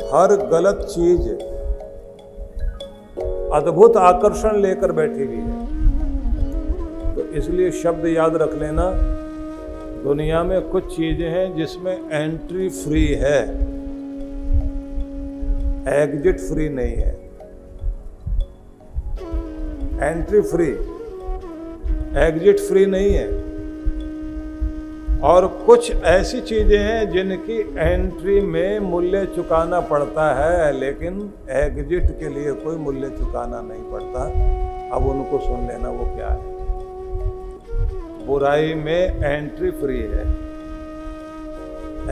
हर गलत चीज अद्भुत आकर्षण लेकर बैठी हुई है। तो इसलिए शब्द याद रख लेना, दुनिया में कुछ चीजें हैं जिसमें एंट्री फ्री है, एग्जिट फ्री नहीं है। एंट्री फ्री, एग्जिट फ्री नहीं है। और कुछ ऐसी चीजें हैं जिनकी एंट्री में मूल्य चुकाना पड़ता है, लेकिन एग्जिट के लिए कोई मूल्य चुकाना नहीं पड़ता। अब उनको सुन लेना वो क्या है। बुराई में एंट्री फ्री है,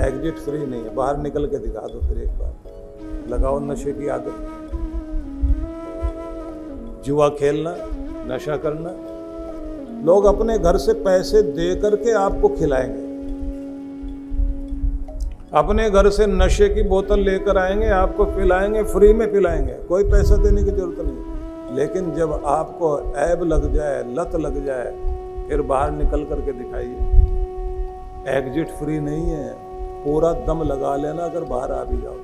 एग्जिट फ्री नहीं है। बाहर निकल के दिखा दो फिर एक बार। लगाओ नशे की आदत, जुआ खेलना, नशा करना। लोग अपने घर से पैसे दे करके आपको खिलाएंगे, अपने घर से नशे की बोतल लेकर आएंगे, आपको पिलाएंगे, फ्री में पिलाएंगे, कोई पैसा देने की जरूरत नहीं। लेकिन जब आपको ऐब लग जाए, लत लग जाए, फिर बाहर निकल करके दिखाइए। एग्जिट फ्री नहीं है, पूरा दम लगा लेना अगर बाहर आ भी जाओ।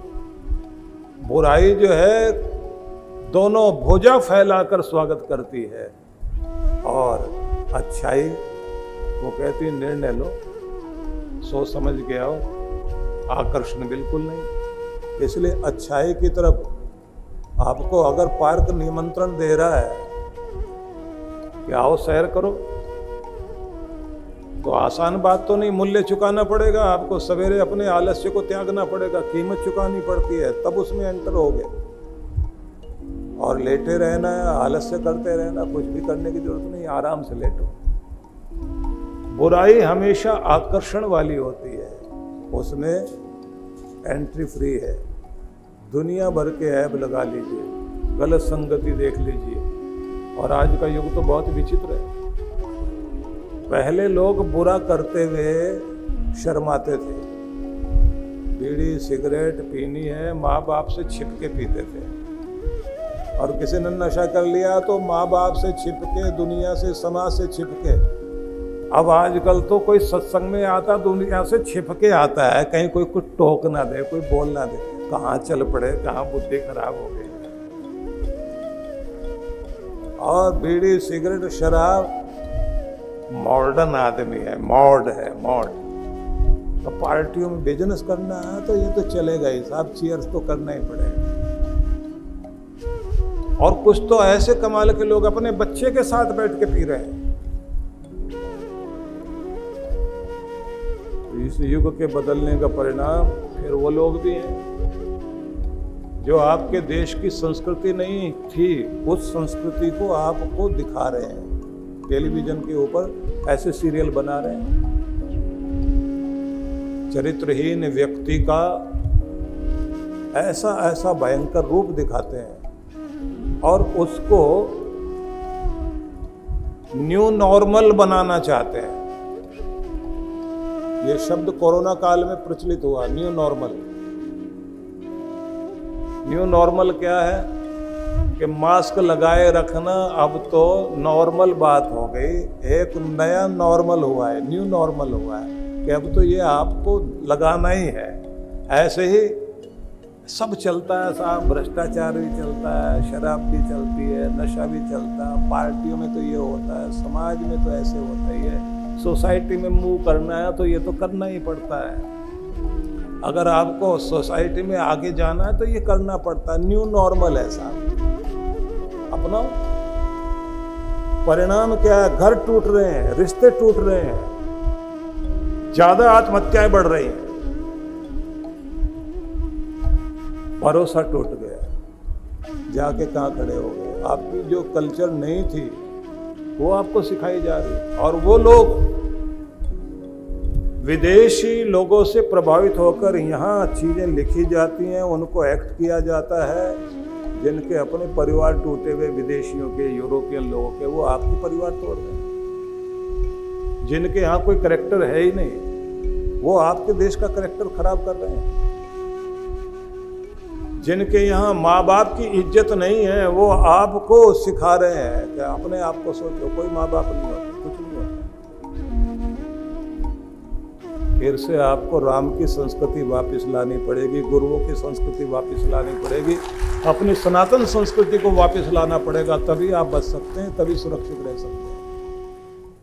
बुराई जो है दोनों भुजा फैलाकर स्वागत करती है, और अच्छाई वो कहती है निर्णय लो, सोच समझ के आओ, आकर्षण बिल्कुल नहीं। इसलिए अच्छाई की तरफ आपको अगर पार्क निमंत्रण दे रहा है कि आओ सैर करो, तो आसान बात तो नहीं, मूल्य चुकाना पड़ेगा आपको। सवेरे अपने आलस्य को त्यागना पड़ेगा, कीमत चुकानी पड़ती है, तब उसमें एंटर होगे। और लेटे रहना है, आलस्य करते रहना, कुछ भी करने की जरूरत नहीं, आराम से लेटो। बुराई हमेशा आकर्षण वाली होती है, उसमें एंट्री फ्री है। दुनिया भर के ऐब लगा लीजिए, गलत संगति देख लीजिए। और आज का युग तो बहुत विचित्र है। पहले लोग बुरा करते हुए शर्माते थे। बीड़ी सिगरेट पीनी है, माँ बाप से छिप के पीते थे। और किसी ने नशा कर लिया तो माँ बाप से छिप के, दुनिया से, समाज से छिप के। अब आजकल तो कोई सत्संग में आता दुनिया से छिप के आता है, कहीं कोई कुछ टोक ना दे, कोई बोल ना दे, कहाँ चल पड़े, कहाँ बुद्धि खराब हो गई। और बीड़ी सिगरेट शराब मॉडर्न आदमी है, मॉड है, मॉड। तो पार्टियों में बिजनेस करना है तो ये तो चलेगा ही साहब, चीयर्स तो करना ही पड़ेगा। और कुछ तो ऐसे कमाल के लोग अपने बच्चे के साथ बैठ के पी रहे हैं। इस युग के बदलने का परिणाम फिर वो लोग भी हैं जो आपके देश की संस्कृति नहीं थी, उस संस्कृति को आपको दिखा रहे हैं। टेलीविजन के ऊपर ऐसे सीरियल बना रहे हैं, चरित्रहीन व्यक्ति का ऐसा ऐसा भयंकर रूप दिखाते हैं और उसको न्यू नॉर्मल बनाना चाहते हैं। ये शब्द कोरोना काल में प्रचलित हुआ, न्यू नॉर्मल। न्यू नॉर्मल क्या है कि मास्क लगाए रखना अब तो नॉर्मल बात हो गई। एक नया नॉर्मल हुआ है, न्यू नॉर्मल हुआ है कि अब तो ये आपको लगाना ही है। ऐसे ही सब चलता है साहब, भ्रष्टाचार भी चलता है, शराब भी चलती है, नशा भी चलता है, पार्टियों में तो ये होता है, समाज में तो ऐसे होता ही है, सोसाइटी में मूव करना है तो ये तो करना ही पड़ता है। अगर आपको सोसाइटी में आगे जाना है तो ये करना पड़ता है। न्यू नॉर्मल है साहब, अपना परिणाम क्या है? घर टूट रहे हैं, रिश्ते टूट रहे हैं, ज्यादा आत्महत्याएं बढ़ रही हैं, भरोसा टूट गया, जाके कहाँ खड़े हो गए। आपकी जो कल्चर नहीं थी वो आपको सिखाई जा रही है। और वो लोग विदेशी लोगों से प्रभावित होकर यहाँ चीजें लिखी जाती हैं, उनको एक्ट किया जाता है। जिनके अपने परिवार टूटे हुए विदेशियों के, यूरोपियन लोगों के, वो आपके परिवार तोड़ रहे हैं। जिनके यहाँ कोई करैक्टर है ही नहीं, वो आपके देश का करैक्टर खराब कर रहे हैं। जिनके यहाँ माँ बाप की इज्जत नहीं है, वो आपको सिखा रहे हैं कि अपने आप को सोचो, कोई माँ बाप नहीं होता, कुछ नहीं होता। फिर से आपको राम की संस्कृति वापस लानी पड़ेगी, गुरुओं की संस्कृति वापस लानी पड़ेगी, अपनी सनातन संस्कृति को वापस लाना पड़ेगा, तभी आप बच सकते हैं, तभी सुरक्षित रह सकते हैं।